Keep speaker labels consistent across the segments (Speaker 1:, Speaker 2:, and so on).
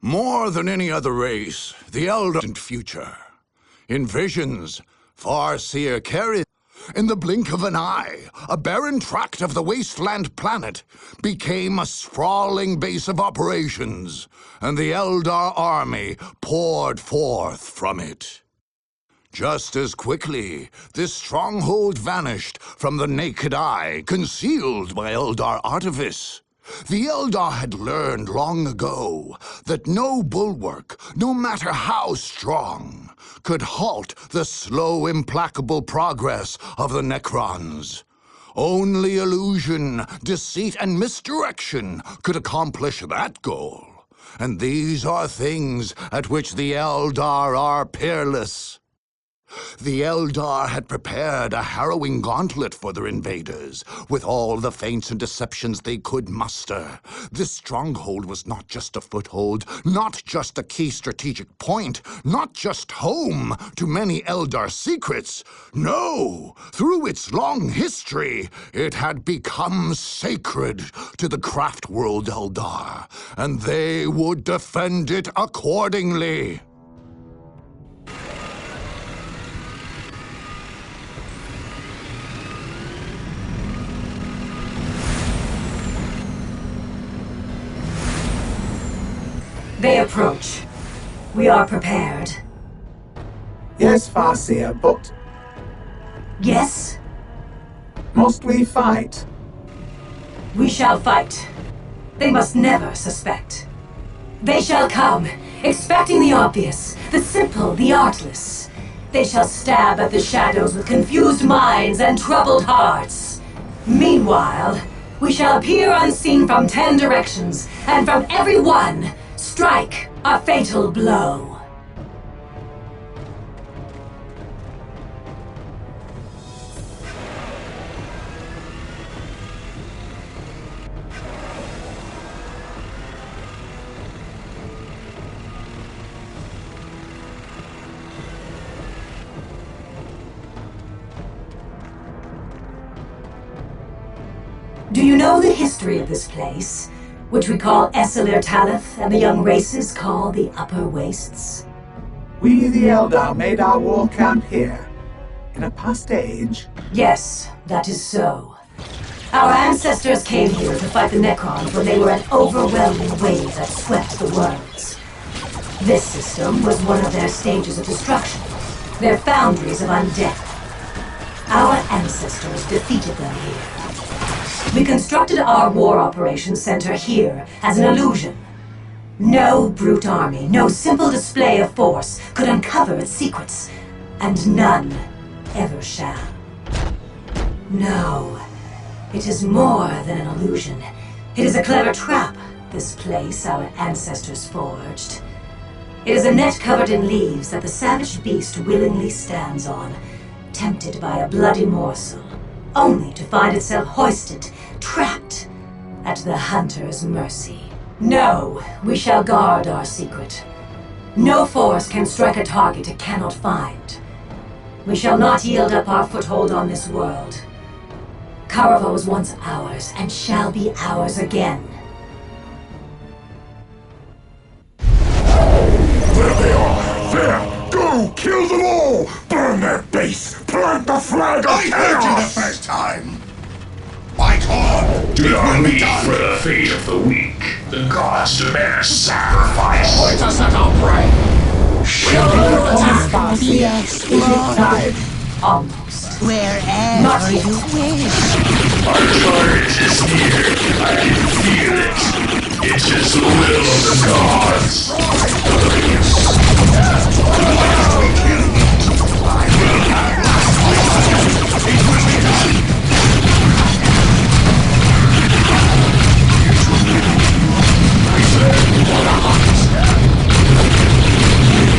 Speaker 1: More than any other race, the Eldar future. In visions, far-seer carried. In the blink of an eye, a barren tract of the wasteland planet became a sprawling base of operations, and the Eldar army poured forth from it. Just as quickly, this stronghold vanished from the naked eye, concealed by Eldar artifice. The Eldar had learned long ago that no bulwark, no matter how strong, could halt the slow, implacable progress of the Necrons. Only illusion, deceit, and misdirection could accomplish that goal. And these are things at which the Eldar are peerless. The Eldar had prepared a harrowing gauntlet for their invaders, with all the feints and deceptions they could muster. This stronghold was not just a foothold, not just a key strategic point, not just home to many Eldar secrets. No! Through its long history, it had become sacred to the craft world Eldar, and they would defend it accordingly.
Speaker 2: They approach. We are prepared.
Speaker 3: Yes, Farseer, but
Speaker 2: Yes?
Speaker 3: must we fight?
Speaker 2: We shall fight. They must never suspect. They shall come, expecting the obvious, the simple, the artless. They shall stab at the shadows with confused minds and troubled hearts. Meanwhile, we shall appear unseen from 10 directions, and from every one, strike a fatal blow. Do you know the history of this place, which we call Esselir Talith and the young races call the Upper Wastes?
Speaker 3: We, the Eldar, made our war camp here, in a past age.
Speaker 2: Yes, that is so. Our ancestors came here to fight the Necrons when they were an overwhelming wave that swept the worlds. This system was one of their stages of destruction, their foundries of undeath. Our ancestors defeated them here. We constructed our war operations center here as an illusion. No brute army, no simple display of force could uncover its secrets, and none ever shall. No, it is more than an illusion. It is a clever trap, this place our ancestors forged. It is a net covered in leaves that the savage beast willingly stands on, tempted by a bloody morsel, only to find itself hoisted, trapped, at the hunter's mercy. No, we shall guard our secret. No force can strike a target it cannot find. We shall not yield up our foothold on this world. Karava was once ours, and shall be ours again.
Speaker 4: There they are! There! Go! Kill them all! Burn their base! Plant the flag of chaos!
Speaker 5: I heard you the first time! Fight on!
Speaker 6: Do
Speaker 5: It
Speaker 6: not
Speaker 5: will be
Speaker 6: weep
Speaker 5: done!
Speaker 6: for the fate of the weak. The gods demand sacrifice.
Speaker 5: Point us at our prey!
Speaker 3: Yes, is it time?
Speaker 2: Almost.
Speaker 7: Wherever
Speaker 2: Not yet.
Speaker 7: you wish.
Speaker 6: Our courage is near. I can feel it. It is the will of the gods.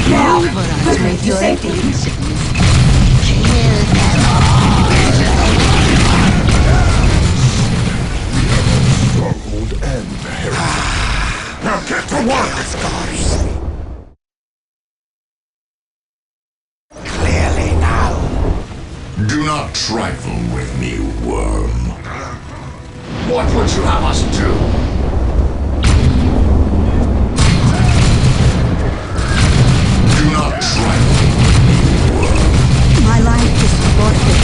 Speaker 2: Now, quickly to safety.
Speaker 7: Kill them all.
Speaker 4: Stronghold and heresy. Now get to work!
Speaker 5: Clearly now. Do not trifle with me, worm. What would you have us do?
Speaker 7: worth it.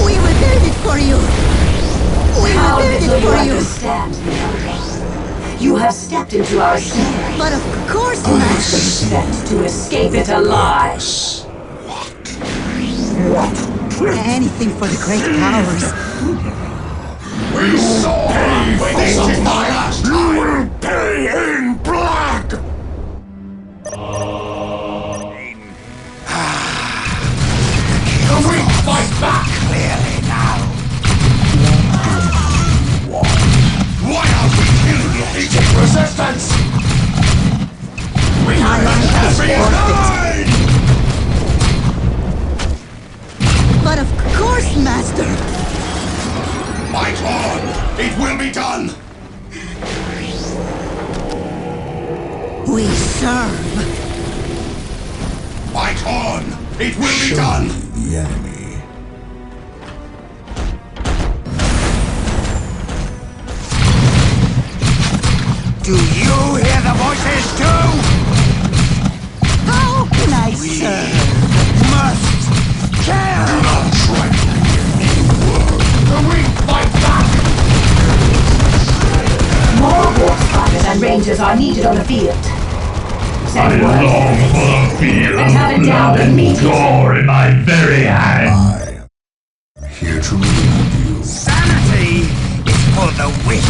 Speaker 7: We will build it for you. We will
Speaker 2: How
Speaker 7: build
Speaker 2: little
Speaker 7: it
Speaker 2: you
Speaker 7: for you.
Speaker 2: understand the Eldar. You have stepped into our snare.
Speaker 7: But of course,
Speaker 2: You
Speaker 7: Master.
Speaker 2: expect to escape it alive.
Speaker 7: Anything for the great powers.
Speaker 5: We saw her! This is my last
Speaker 4: You
Speaker 5: time!
Speaker 4: will pay in blood!
Speaker 5: The weak fight back!
Speaker 3: Clearly now.
Speaker 5: Why are we killing it? Meeting resistance! We have every line!
Speaker 7: But of course, Master.
Speaker 5: Fight on! It will be done!
Speaker 7: We serve.
Speaker 5: Fight on! It will be done!
Speaker 1: The enemy.
Speaker 3: Do you hear the voices too?
Speaker 7: How can I serve?
Speaker 3: Must kill!
Speaker 5: Do not trifle with me, world! The weak fight back!
Speaker 2: More warp fighters and rangers are needed on the field.
Speaker 6: I
Speaker 2: Send
Speaker 6: long
Speaker 2: word.
Speaker 6: for the feel
Speaker 2: And have
Speaker 6: of
Speaker 2: it down
Speaker 6: blood and
Speaker 2: immediately.
Speaker 6: gore in my very hand.
Speaker 1: I am here to relieve you.
Speaker 3: Sanity is for the weak.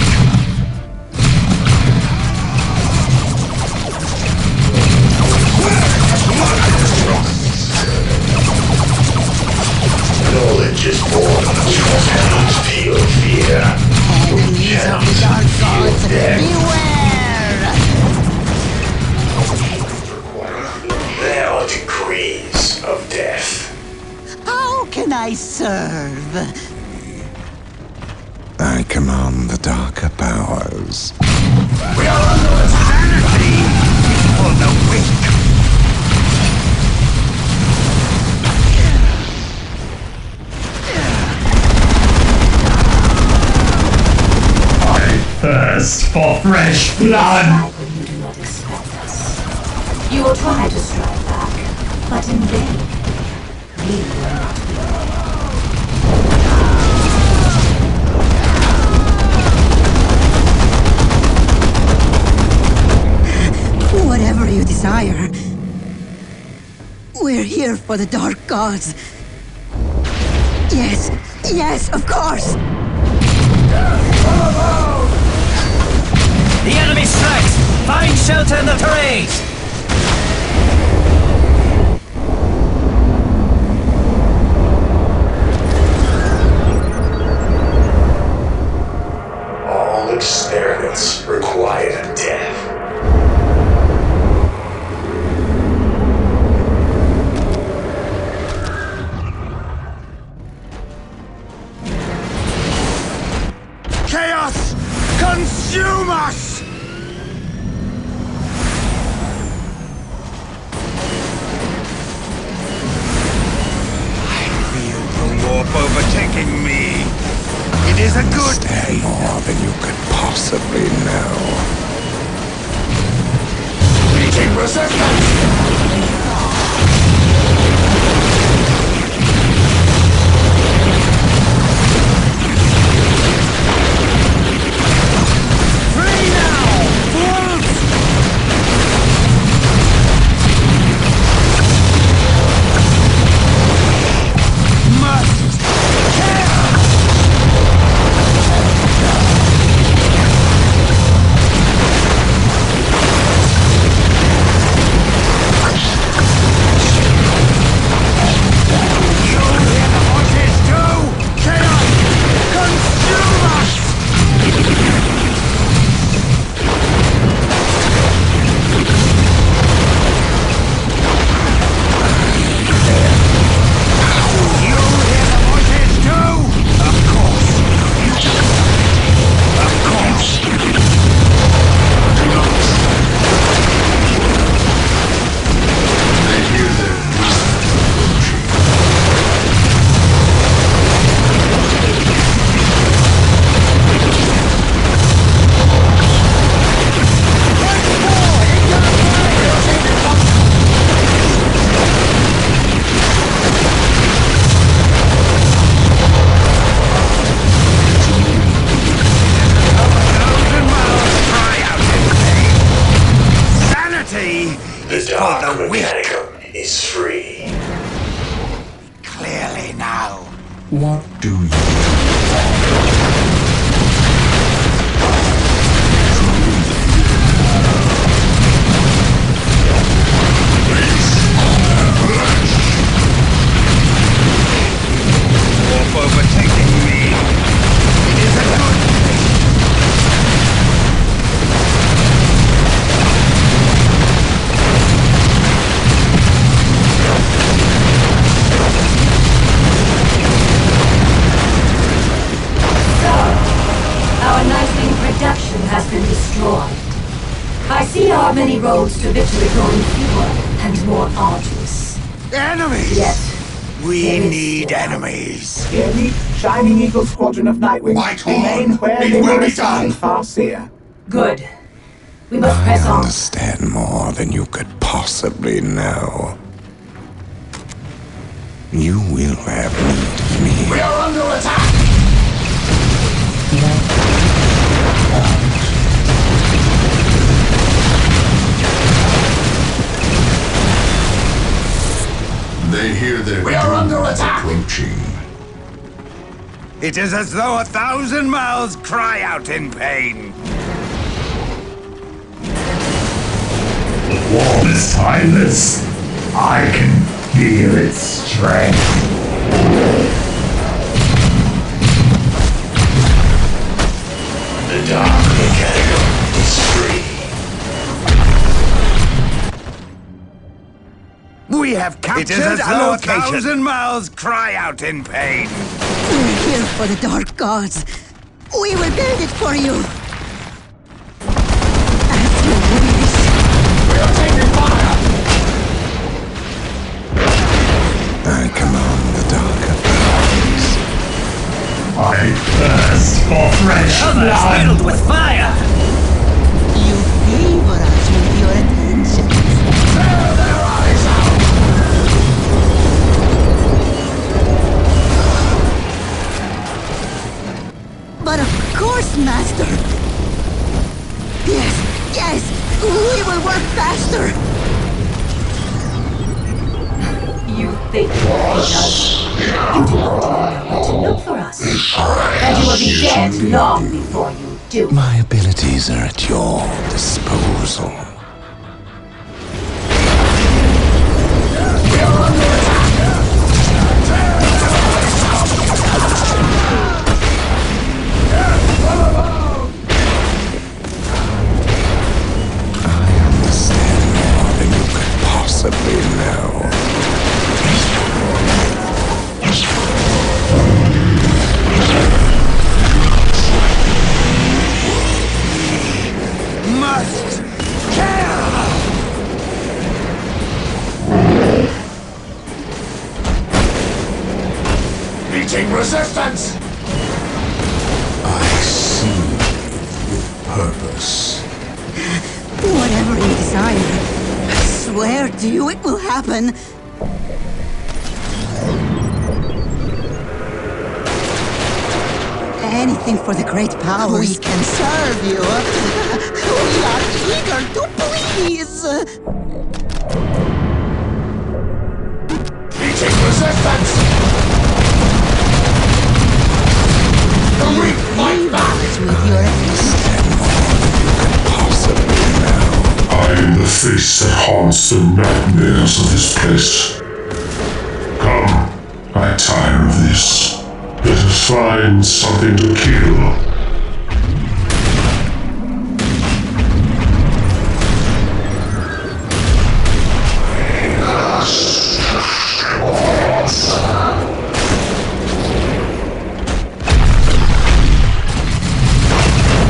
Speaker 6: Knowledge is born of cannot feel fear.
Speaker 7: Enemies of the dark gods, beware!
Speaker 6: There are degrees of death.
Speaker 7: How can I serve?
Speaker 1: I command the darker powers.
Speaker 3: Sanity is for the weak.
Speaker 6: I thirst for fresh blood.
Speaker 2: Strike when you do not expect us. You will try to strike back, but in vain. We will not be.
Speaker 7: Whatever you desire. We're here for the dark gods. Yes, yes, of course.
Speaker 8: The enemy strikes! Find shelter in the terrains!
Speaker 6: All experiments require death.
Speaker 3: Chaos consume us! I feel the warp overtaking me. It is a good
Speaker 1: Stay more than you could possibly know.
Speaker 5: Meeting resistance!
Speaker 3: free now! Wolves! Must kill!
Speaker 6: Mechanicum is free.
Speaker 3: Clearly now.
Speaker 5: What do you
Speaker 8: Warp overtaking me. It is a good thing.
Speaker 2: Our nightwing production has been destroyed. I see our many roads to victory growing fewer and more arduous.
Speaker 3: Enemies!
Speaker 2: Yet,
Speaker 3: We
Speaker 2: there is
Speaker 3: need
Speaker 2: still
Speaker 3: enemies. The elite Shining Eagle Squadron of Nightwing
Speaker 5: Whitehorn,
Speaker 3: remain where
Speaker 5: it
Speaker 3: they
Speaker 5: will
Speaker 3: were
Speaker 5: be
Speaker 3: assigned
Speaker 5: done.
Speaker 3: Farseer.
Speaker 2: good. We must press
Speaker 1: I
Speaker 2: on.
Speaker 1: understand more than you could possibly know. You will have need of me.
Speaker 5: We are under attack! They hear their doom approaching.
Speaker 8: It is as though 1,000 mouths cry out in pain.
Speaker 6: The wall is timeless. I can feel its strength. The dark mechanicum is free.
Speaker 8: We have captured
Speaker 3: It is as
Speaker 8: a
Speaker 3: though
Speaker 8: location.
Speaker 3: 1,000
Speaker 8: mouths cry out in pain.
Speaker 7: We're here for the Dark Gods. We will build it for you. As you wish.
Speaker 5: We are taking fire!
Speaker 1: I command the darker powers.
Speaker 6: I thirst for fresh
Speaker 8: Others
Speaker 6: blood.
Speaker 8: filled with fire.
Speaker 7: You favor us with your attention.
Speaker 5: Tear their eyes out!
Speaker 7: But of course, Master. Yes, yes, we will work faster.
Speaker 2: You think because you do not know where to look for us. And you will be dead long before you do.
Speaker 1: My abilities are at your disposal. I understand more than you could possibly know.
Speaker 3: Must kill!
Speaker 5: Meeting resistance! I see with purpose.
Speaker 7: Whatever you desire, I swear to you it will happen. Anything for the great powers. We can serve you. We are eager to please.
Speaker 5: Meeting resistance! The weak fight back!
Speaker 7: With your
Speaker 6: I am the face that haunts the nightmares of this place. Come, I tire of this. Let us find something to kill.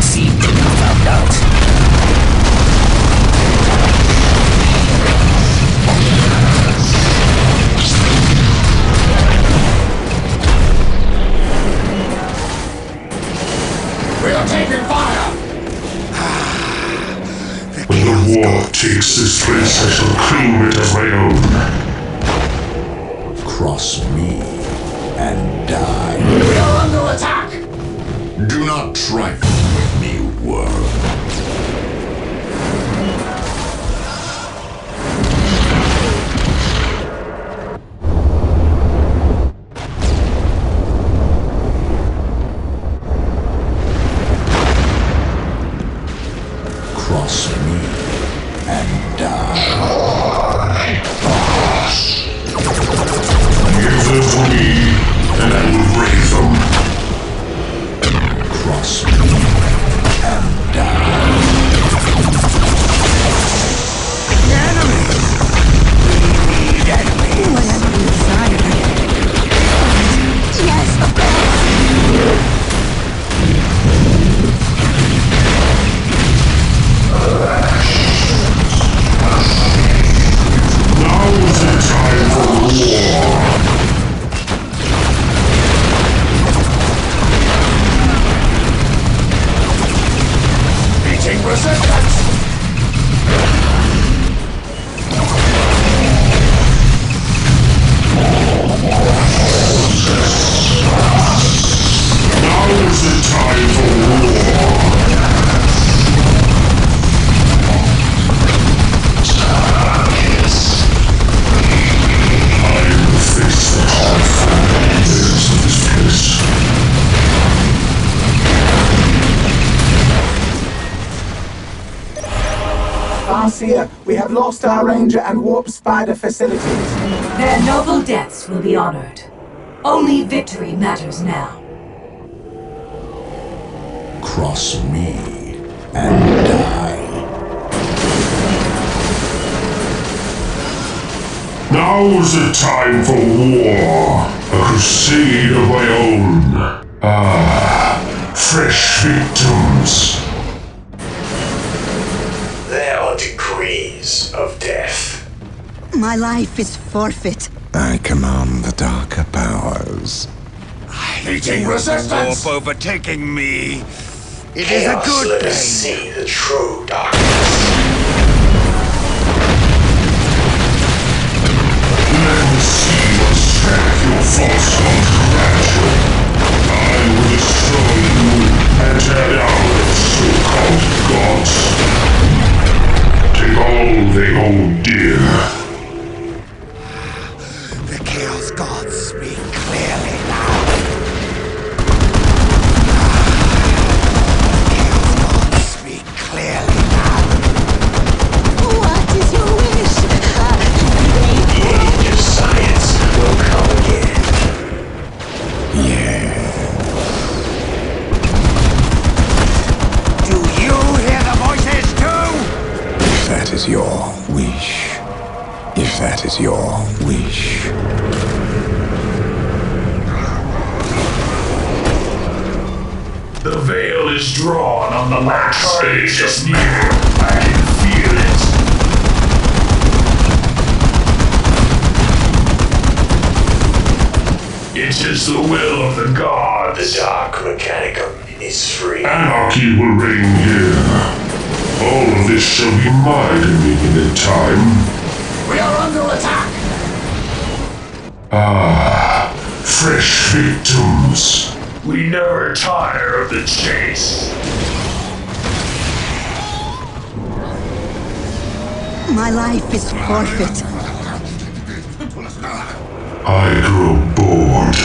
Speaker 8: Seem to be found out.
Speaker 5: We are taking fire!
Speaker 6: When the war takes this place, I shall claim it as my own.
Speaker 5: Cross me and die. We are under attack! Do not trifle with me, world.
Speaker 3: Farseer, we have lost our Ranger and Warp Spider facilities.
Speaker 2: Their noble deaths will be honored. Only victory matters now.
Speaker 5: Cross me and die.
Speaker 4: Now's the time for war. A crusade of my own. Fresh victims.
Speaker 6: There are degrees of death.
Speaker 7: My life is forfeit.
Speaker 5: I command the darker powers.
Speaker 8: Meeting resistance! Warp overtaking me. It is a good
Speaker 6: Let us
Speaker 8: thing.
Speaker 6: see the true darkness.
Speaker 4: Let me see what strength your falsehood grant. I will destroy you and tear down your so-called gods. Take all they hold dear.
Speaker 8: The Chaos Gods speak clearly now. Chaos Gods speak clearly now.
Speaker 7: What is your wish?
Speaker 6: The age of science will come again.
Speaker 8: Do you hear the voices too?
Speaker 5: If that is your wish. If that is your wish.
Speaker 6: The veil is drawn on the last stage is near. I can feel it. It is the will of the gods. The dark mechanicum is free.
Speaker 4: Anarchy will reign here. All of this shall be my dominion in time.
Speaker 1: We are under attack!
Speaker 4: Fresh victims.
Speaker 6: We never tire of the chase.
Speaker 7: My life is forfeit.
Speaker 4: I grow bored.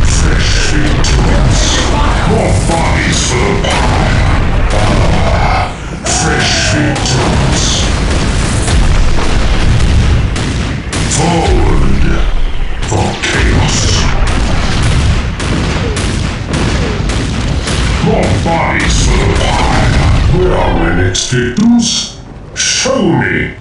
Speaker 4: Fresh victims. More bodies for the pile. Fresh victims. Forward for chaos. More bodies for the pile. Where are my next victims? Show me.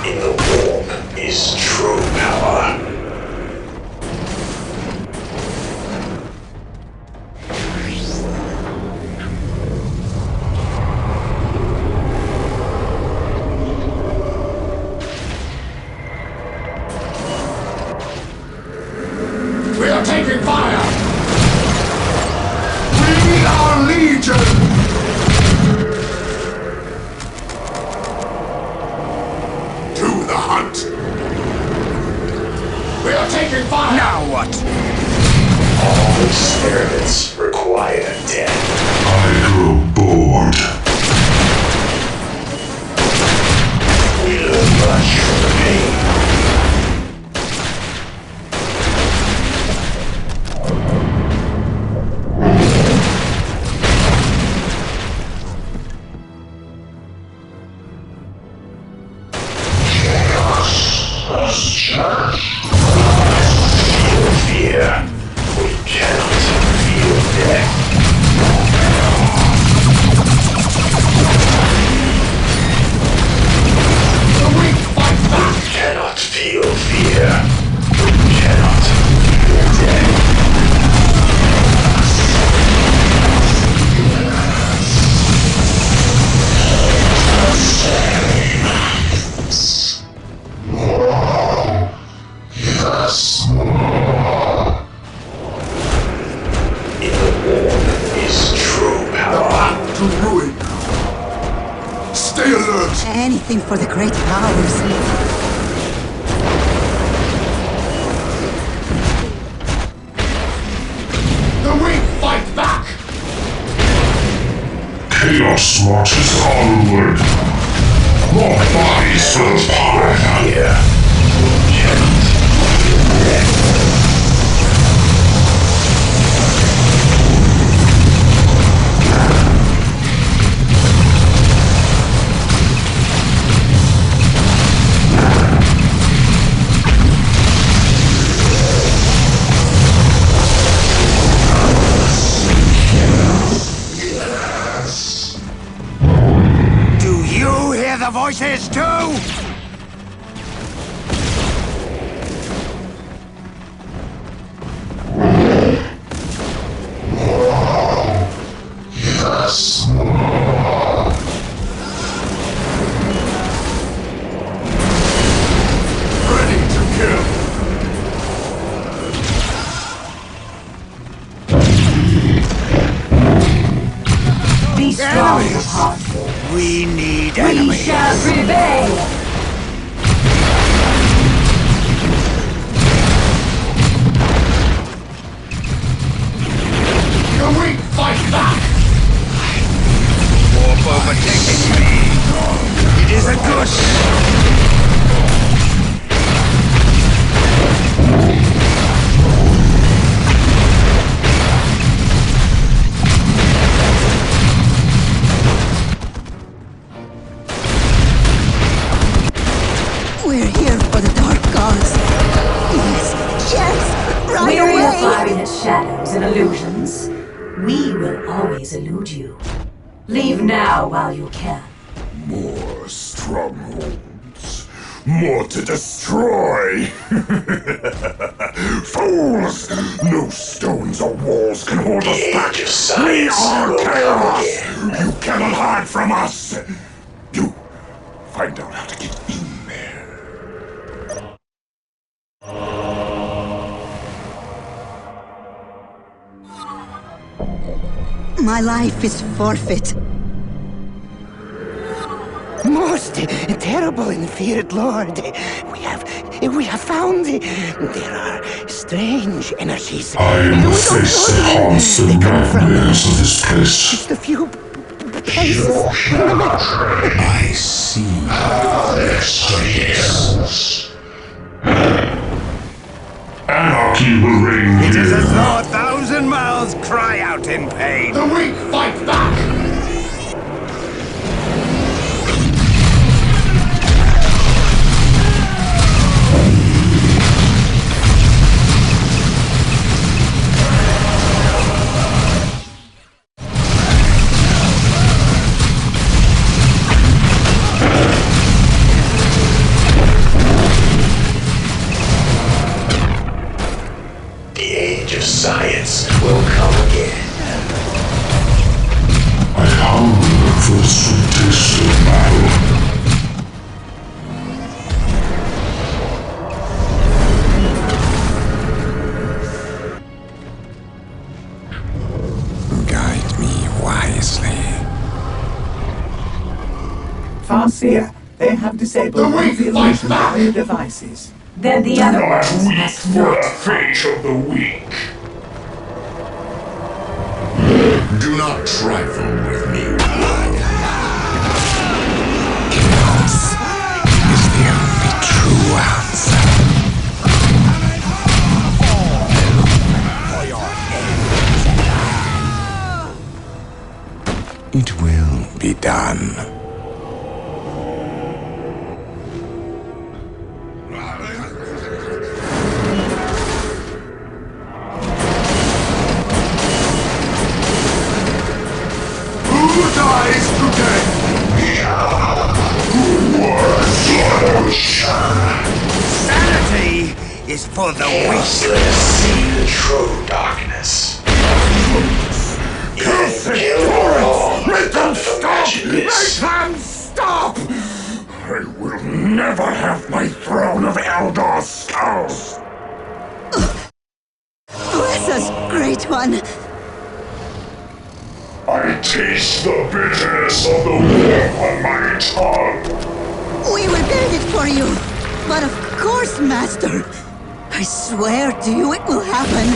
Speaker 6: In the warp is true power.
Speaker 1: We are taking fire! We are legion! To the hunt! We are taking fire!
Speaker 8: Now what?
Speaker 6: All experiments require death.
Speaker 4: I grow bored.
Speaker 6: We learn much from the pain. Feel fear. We cannot feel death.
Speaker 1: The weak fight back!
Speaker 6: We cannot feel fear. We cannot feel death. In the warp is true
Speaker 1: The
Speaker 6: power.
Speaker 1: path to ruin! Stay alert!
Speaker 7: Anything for the great powers.
Speaker 1: The weak fight back!
Speaker 4: marches onward. More bodies for the pile here.
Speaker 8: Voices too!
Speaker 4: Yes.
Speaker 1: Ready to kill.
Speaker 2: Be strong, heart.
Speaker 8: We need
Speaker 2: We
Speaker 8: enemies.
Speaker 2: shall prevail!
Speaker 1: The weak fight back!
Speaker 8: Warp overtaking me. It is a good...
Speaker 7: We're here for the Dark Gods. Yes, yes, right
Speaker 2: Weary of
Speaker 7: away.
Speaker 2: firing at shadows and illusions, we will always elude you. Leave now while you can.
Speaker 4: More strongholds. More to destroy. Fools! No stones or walls can hold us back. We are chaos. You cannot hide from us. You find out how to get in there.
Speaker 7: My life is forfeit.
Speaker 3: Most terrible and feared Lord, we have found there are strange energies.
Speaker 4: I am the
Speaker 3: We don't
Speaker 4: face
Speaker 3: know
Speaker 4: that haunts the
Speaker 3: they come from
Speaker 4: nightmares of this place.
Speaker 3: just a few places.
Speaker 5: I see.
Speaker 4: Yes. Anarchy will reign
Speaker 8: It is as
Speaker 4: here.
Speaker 8: though 1,000 mouths cry out in pain.
Speaker 1: The weak fight back!
Speaker 6: The age of science will come again.
Speaker 4: I hunger for the sweet taste of battle.
Speaker 5: Guide me wisely.
Speaker 3: Farseer, they have disabled all the illusionary devices.
Speaker 2: Then the other
Speaker 4: Not
Speaker 2: ones
Speaker 4: weep
Speaker 2: must
Speaker 4: for the
Speaker 2: not.
Speaker 4: fate of the weak.
Speaker 5: Do not trifle with me. Chaos is the only true answer. It will be done.
Speaker 1: Who dies today?
Speaker 8: Sanity is for the weak.
Speaker 6: Let us see the true darkness.
Speaker 4: Make them stop! Make
Speaker 6: This.
Speaker 4: them stop! I will never have my throne of Eldar skulls!
Speaker 7: Bless us, Great One.
Speaker 4: I taste the bitterness of the wolf on my tongue.
Speaker 7: We will get it for you. But of course, Master. I swear to you it will happen.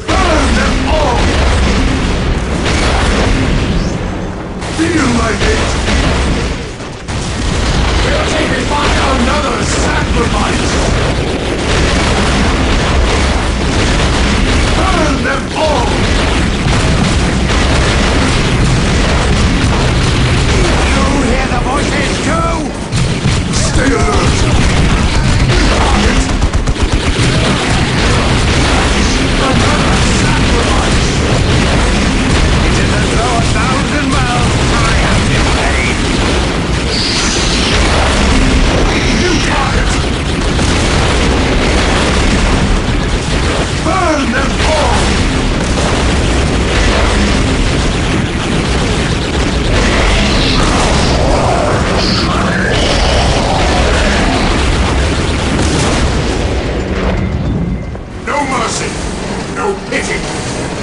Speaker 1: Burn them all! find it! We're taking back another sacrifice! Burn them all!
Speaker 8: You hear the voices too?
Speaker 1: Stay alert! Target! Another sacrifice!
Speaker 8: It is as though 1,000 mouths cry out in pain.
Speaker 1: New target! Burn them all! No mercy! No pity!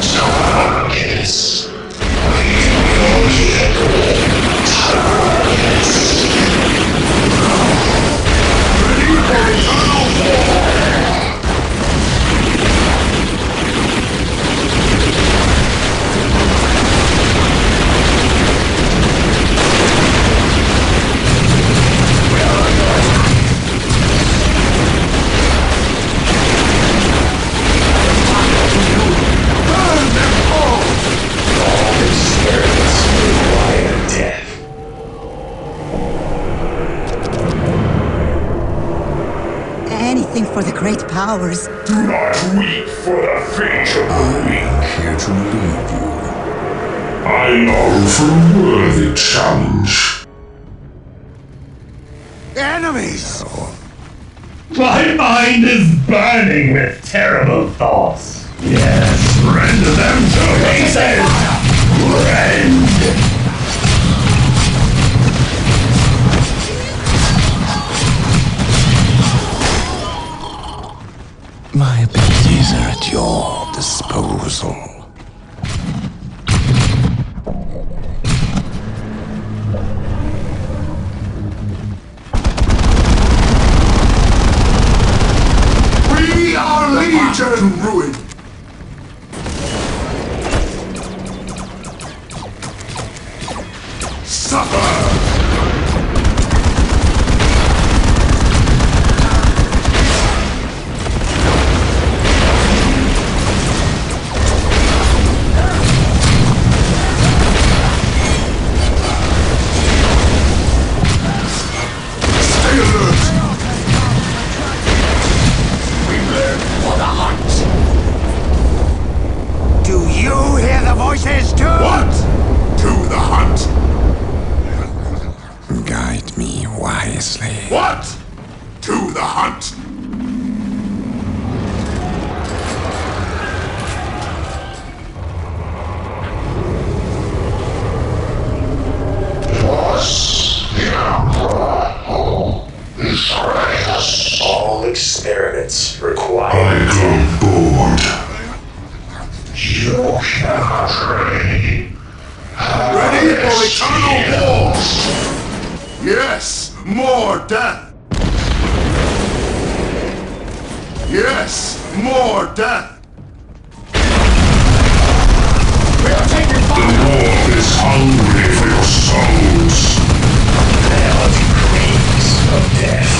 Speaker 4: Targets.
Speaker 1: Ready for eternal war! Burn them all!
Speaker 4: All experiments require death.
Speaker 7: Anything for the great powers.
Speaker 4: Do not weep for the fate of the weak.
Speaker 5: Here to relieve you.
Speaker 4: I offer a worthy challenge.
Speaker 8: Enemies!
Speaker 6: My mind is burning with terrible thoughts. Yes, rend them to pieces! Rend!
Speaker 5: My abilities are at your disposal.
Speaker 1: We are Legion ruin! Suffer! Stay alert! We live for the hunt!
Speaker 8: Do you hear the voices too?
Speaker 1: What? To the hunt!
Speaker 5: Guide me wisely.
Speaker 1: What? To the hunt!
Speaker 6: All experiments require
Speaker 4: I got bored.
Speaker 6: you cannot ready.
Speaker 1: Ready for eternal war! Yes, more death! Yes, more death! We are taking
Speaker 4: The
Speaker 1: fire!
Speaker 4: war is hungry for your souls.
Speaker 6: Reality craves of death.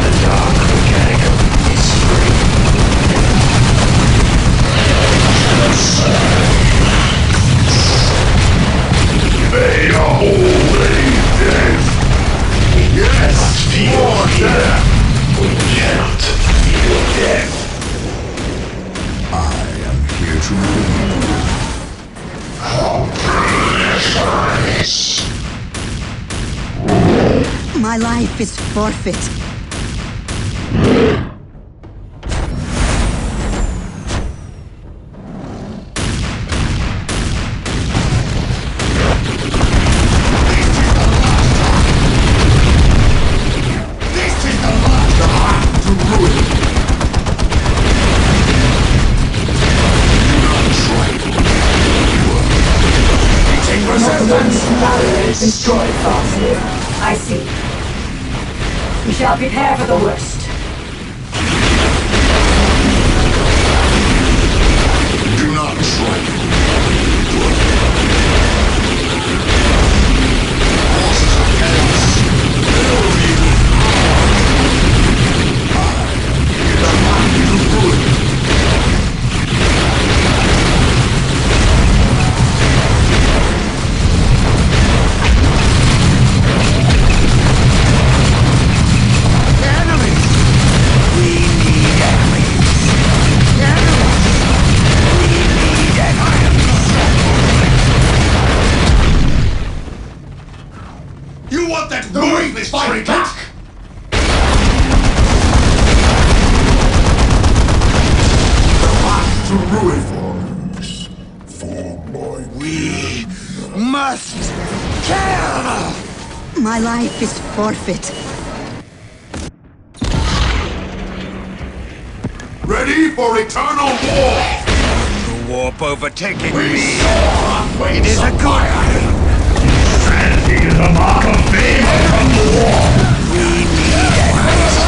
Speaker 6: The dark mechanic of history.
Speaker 4: They are already dead.
Speaker 1: Yes, more death!
Speaker 6: We cannot feel death.
Speaker 5: I am here to relieve you.
Speaker 7: My life is forfeit.
Speaker 1: This is the last time to ruin! Do not try to resistance!
Speaker 9: Destroy fast.
Speaker 2: I see. We shall prepare for the worst.
Speaker 5: Do not trifle. Forces of chaos. Build evil power. I is a man to ruin. You want that worthless trinket? Back! The path to ruin forms.
Speaker 8: We must kill!
Speaker 7: My life is forfeit.
Speaker 4: Ready for eternal war!
Speaker 8: The warp overtaking
Speaker 4: We
Speaker 8: me.
Speaker 4: soar!
Speaker 8: It is a good thing.
Speaker 6: Sanity is the mark of favor from the war.
Speaker 8: We need enemies.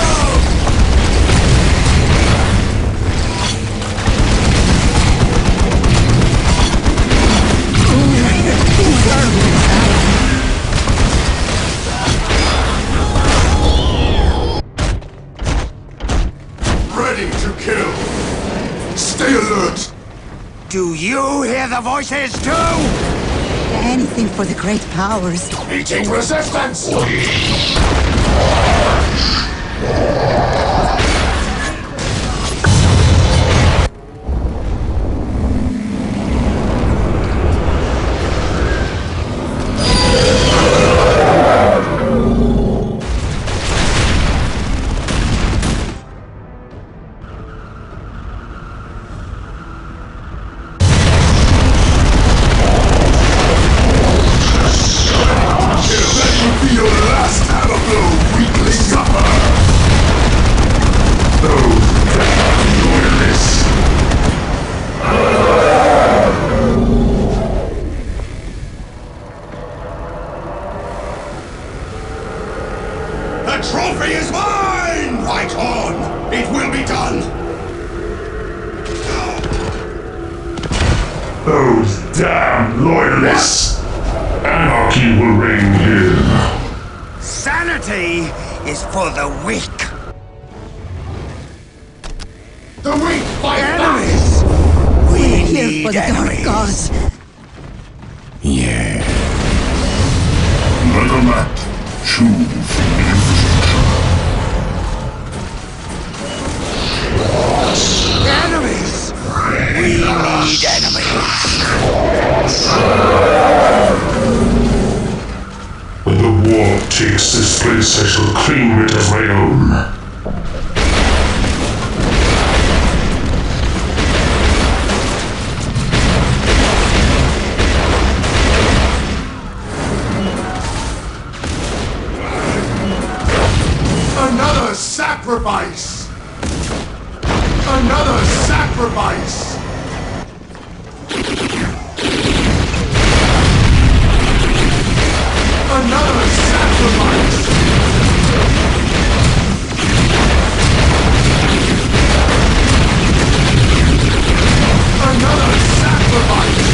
Speaker 4: Ready to kill! Stay alert!
Speaker 8: Do you hear the voices too?
Speaker 7: Anything for the great powers.
Speaker 4: Meeting resistance!
Speaker 5: The trophy is mine! Right on! It will be done!
Speaker 6: Those damn loyalists! Anarchy will reign here.
Speaker 8: Sanity is for the weak.
Speaker 5: The weak fight back!
Speaker 8: Enemies! We
Speaker 7: Here
Speaker 8: need
Speaker 7: for the dark
Speaker 8: enemies.
Speaker 7: gods.
Speaker 8: Yeah.
Speaker 4: Like a map, choose from the
Speaker 8: Enemies! We need enemies.
Speaker 6: When the war takes this place, I shall claim it as my own.
Speaker 4: Another sacrifice! Another sacrifice! Another sacrifice! Another sacrifice!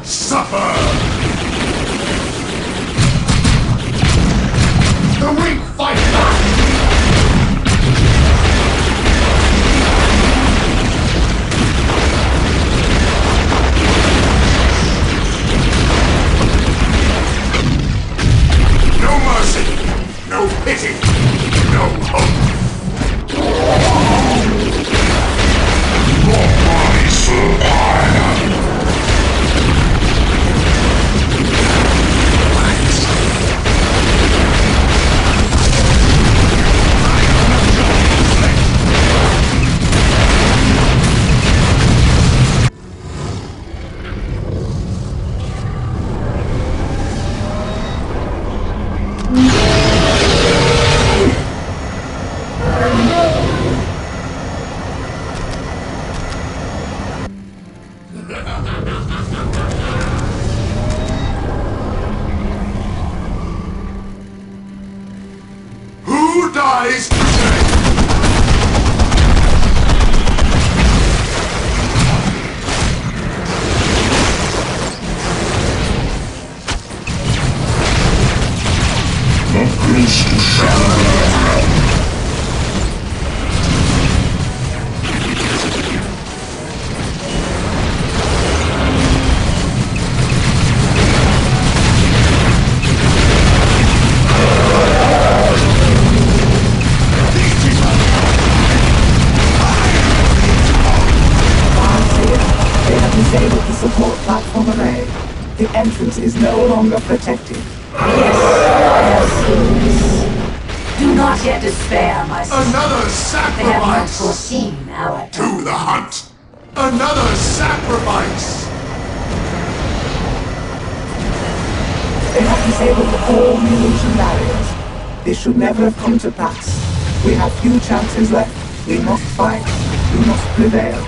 Speaker 4: Suffer! The weak fight back! Who dies today?
Speaker 6: Not close to Salamanders.
Speaker 3: Disabled the support platform array. The entrance is no longer protected.
Speaker 2: Yes, I have seen this. Do not yet despair, my son.
Speaker 4: Another
Speaker 2: They have not
Speaker 4: sacrifice!
Speaker 2: foreseen our
Speaker 4: To the hunt! Another sacrifice!
Speaker 3: They have disabled all the illusion barriers. This should never have come to pass. We have few chances left. We must fight. We must prevail.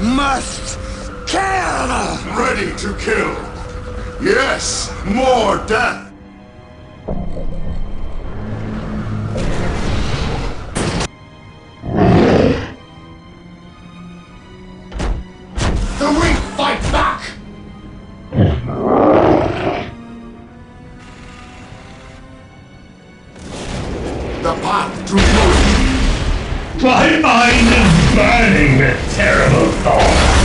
Speaker 8: Must kill!
Speaker 4: Ready to kill! Yes, more death! The weak fight back! The path to glory!
Speaker 6: My mind is burning with terrible thoughts.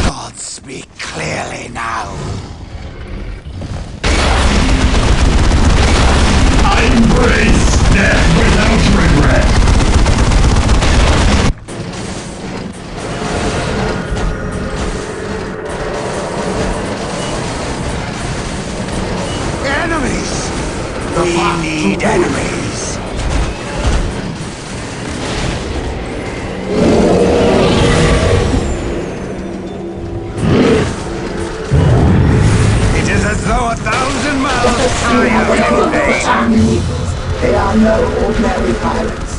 Speaker 8: God, speak clearly now.
Speaker 6: I embrace death without regret.
Speaker 8: Enemies! We need enemies. It is as though 1,000 miles carry out in vain.
Speaker 3: They are no ordinary pilots.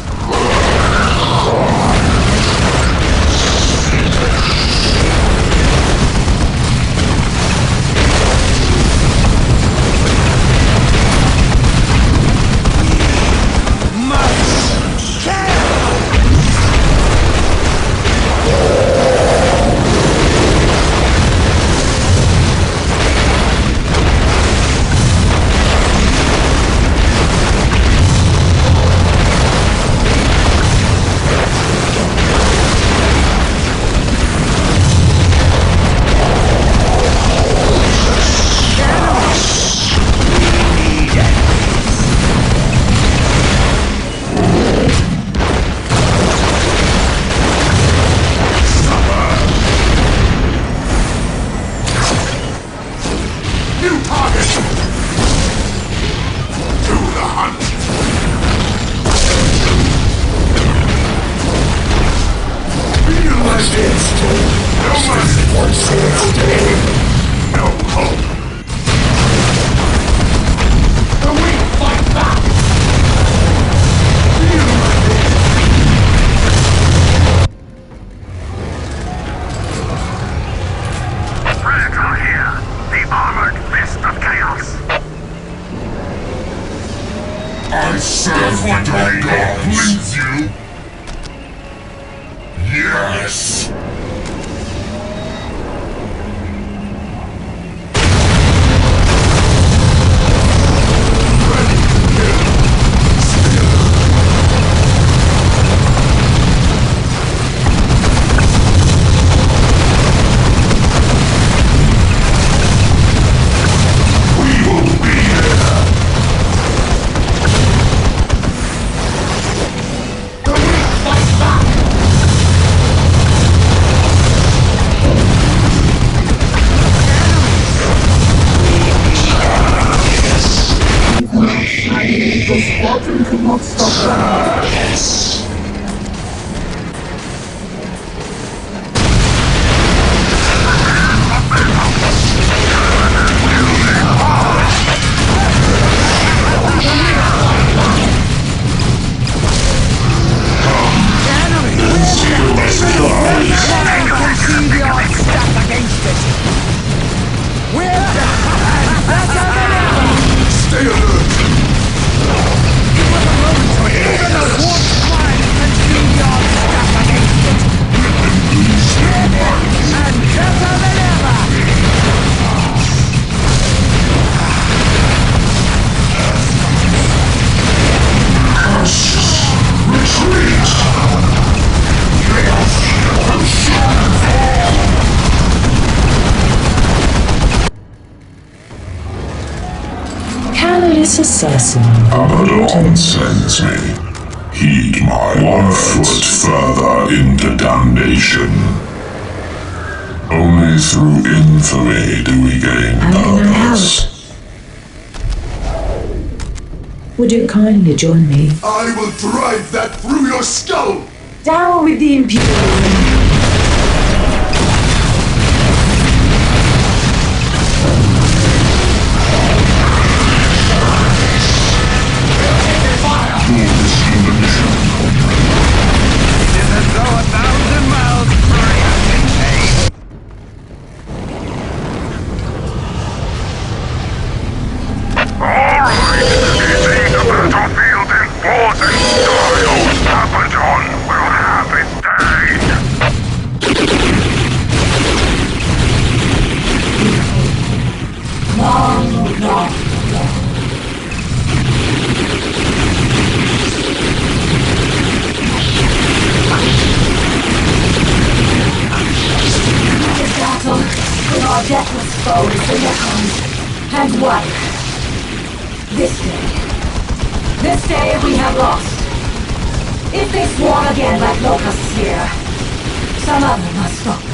Speaker 4: I serve what your God pleads you. Yes.
Speaker 3: The squadron could not stop them.
Speaker 4: Yes.
Speaker 9: This assassin.
Speaker 4: Abaddon sends me. Heed my 1 foot further into damnation. Only through infamy do we gain purpose.
Speaker 9: Would you kindly join me?
Speaker 4: I will drive that through your skull!
Speaker 9: Down with the Imperium!
Speaker 2: This day we have lost. If they swarm again like locusts here, some other must stop them.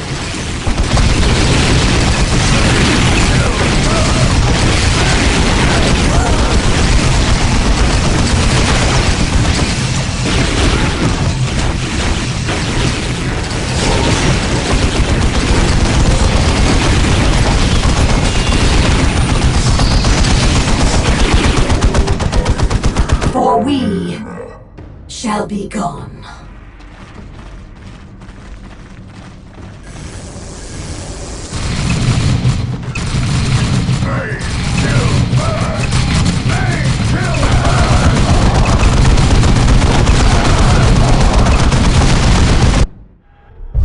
Speaker 2: For we shall be gone.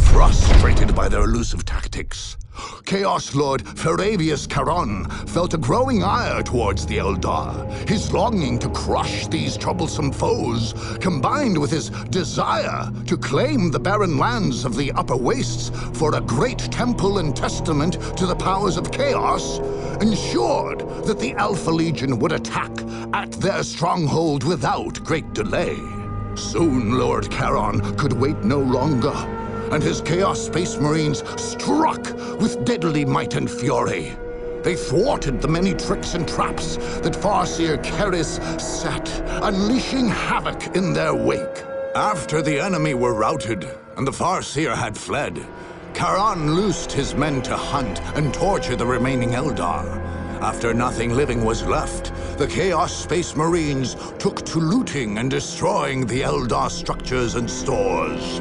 Speaker 1: Frustrated by their elusive tactics, Chaos Lord Feravius Charon felt a growing ire towards the Eldar. His longing to crush these troublesome foes, combined with his desire to claim the barren lands of the Upper Wastes for a great temple and testament to the powers of chaos, ensured that the Alpha Legion would attack at their stronghold without great delay. Soon Lord Charon could wait no longer, and his Chaos Space Marines struck with deadly might and fury. They thwarted the many tricks and traps that Farseer Keris set, unleashing havoc in their wake. After the enemy were routed and the Farseer had fled, Charon loosed his men to hunt and torture the remaining Eldar. After nothing living was left, the Chaos Space Marines took to looting and destroying the Eldar structures and stores.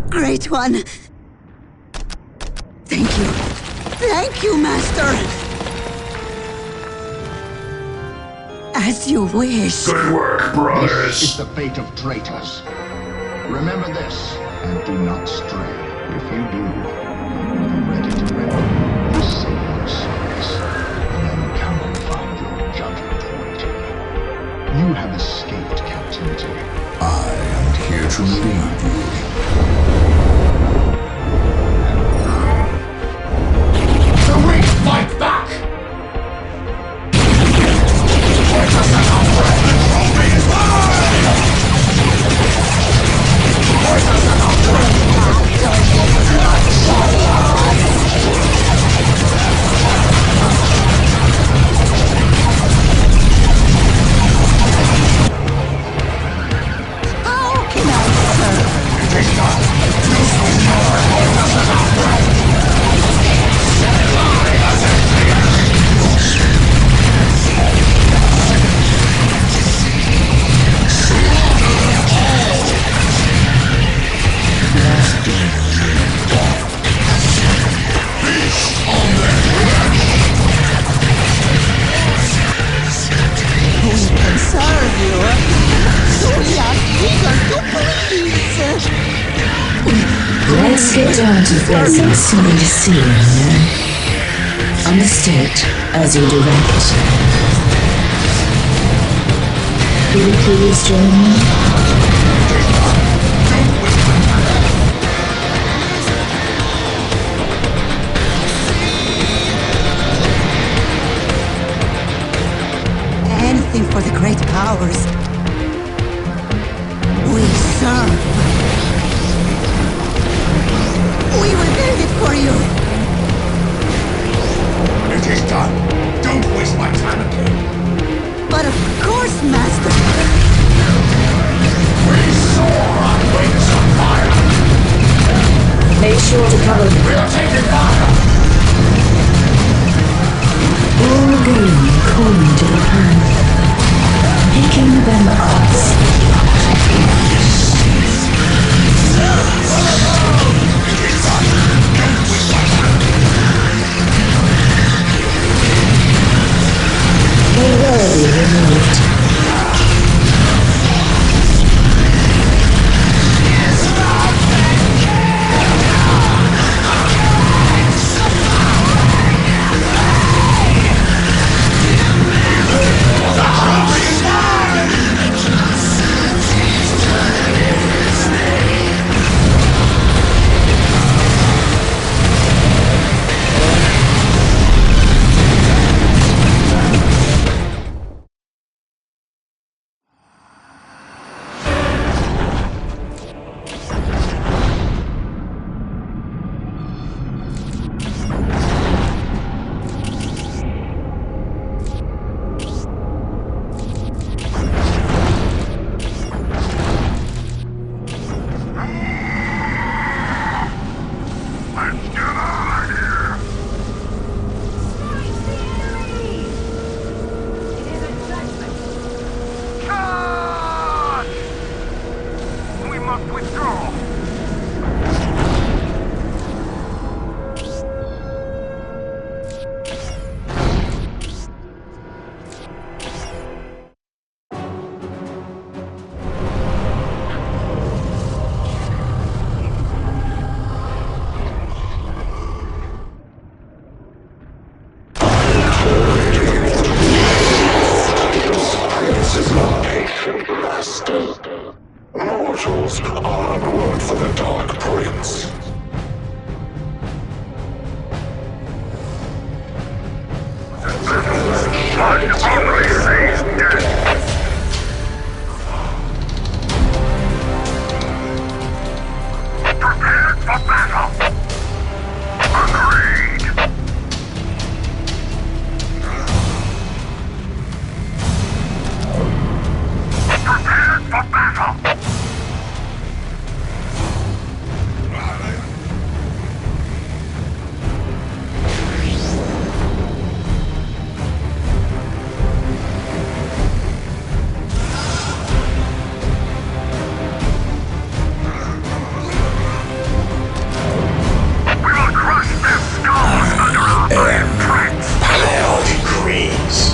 Speaker 7: Great one! Thank you. Thank you, Master! As you wish.
Speaker 6: Good work, brothers!
Speaker 5: This is the fate of traitors. Remember this, and do not stray. If you do, you will be ready to render the same service, and then come and find your judgment waiting. You have escaped captivity. I am here to lead you.
Speaker 6: Fight back! Let us have a friend! The trophy is mine!
Speaker 9: get down to business, you need to see him, no? On the stage, as you direct. Will you please join me?
Speaker 7: Anything for the great powers we serve. We will build it for you.
Speaker 8: It is done. Don't waste my time again.
Speaker 7: But of course, Master.
Speaker 8: We soar on wings of fire.
Speaker 9: Make sure to cover them.
Speaker 8: We are taking fire.
Speaker 9: All going according to the plan. Picking them up. They will be removed.
Speaker 4: Mortals are unword for the Dark Prince.
Speaker 6: Prepared for battle! Agreed! Prepared for battle!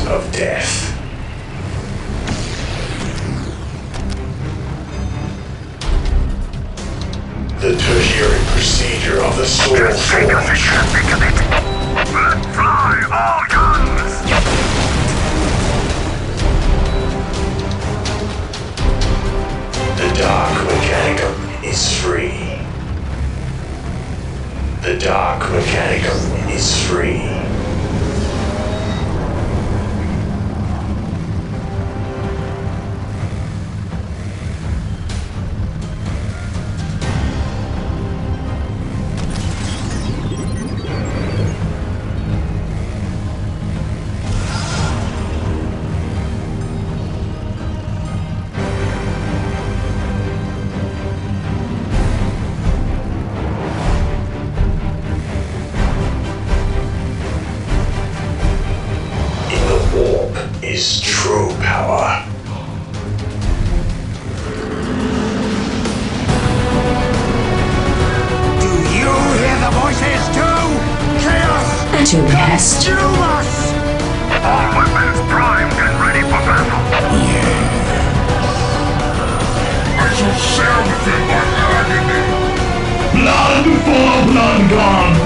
Speaker 6: Of death. The tertiary procedure of the Soulstorm. Let fly all guns! The Dark Mechanicum is free. The Dark Mechanicum is free. Is true power.
Speaker 8: Do you hear the voices too? Chaos!
Speaker 9: At your best.
Speaker 8: You must!
Speaker 6: All weapons primed and ready for battle.
Speaker 4: I shall share with them my agony.
Speaker 6: blood for blood god.